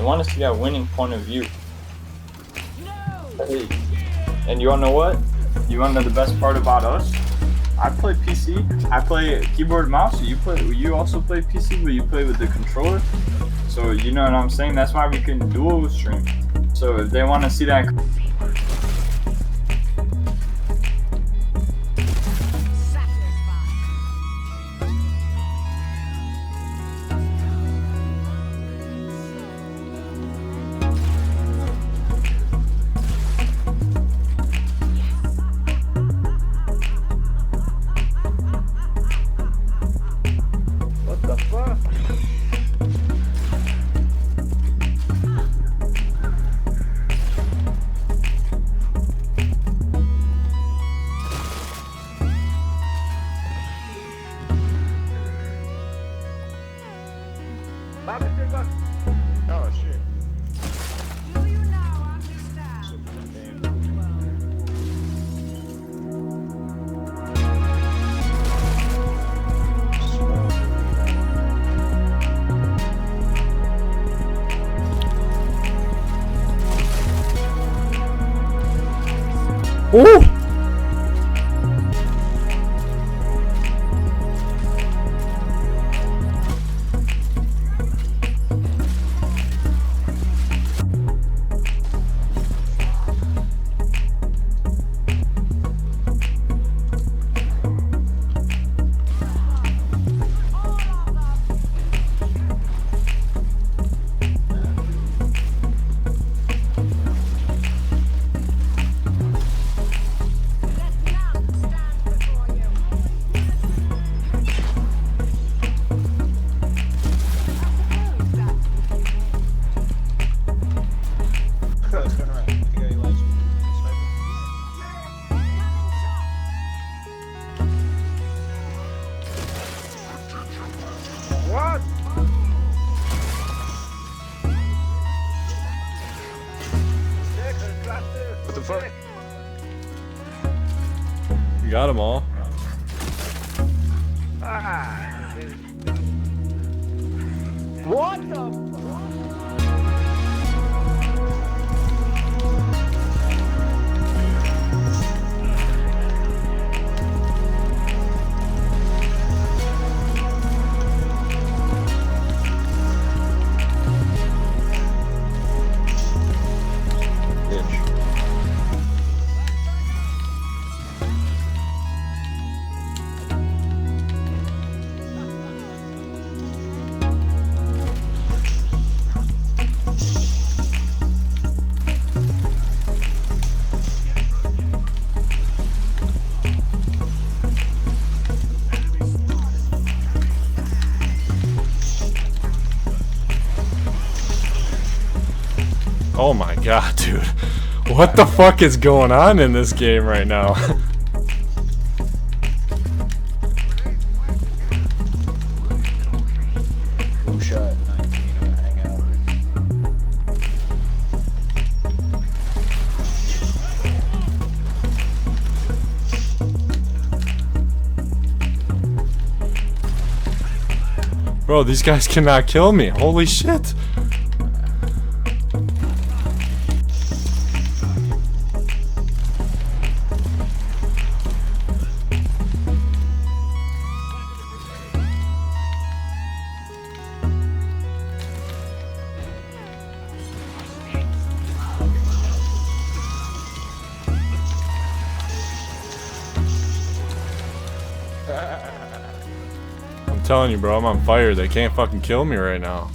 want to see that winning point of view. Hey, and you wanna know what? You wanna know the best part about us? I play PC. I play keyboard and mouse. You also play PC, but you play with the controller. So you know what I'm saying? That's why we can dual stream. So if they want to see that. What the fuck? Oh shit. Do you now understand? Ooh! What? What the fuck? You got them all. Ah. What the? Oh my god, dude. What the fuck is going on in this game right now? Who shot 19 on Hangout? Bro, these guys cannot kill me. Holy shit. I'm telling you, bro, I'm on fire. They can't fucking kill me right now.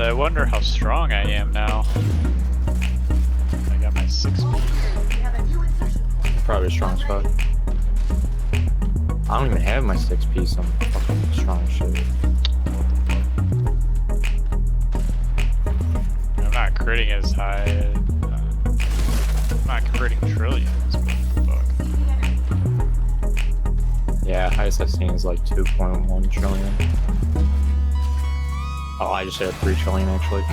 I wonder how strong I am now. I got my 6 piece. Probably strong as fuck. I don't even have my 6-piece. I'm fucking strong as shit. I'm not critting as high. I'm not critting trillions, but fuck. Yeah, highest I've seen is like 2.1 trillion. Oh, I just hit 3 trillion actually.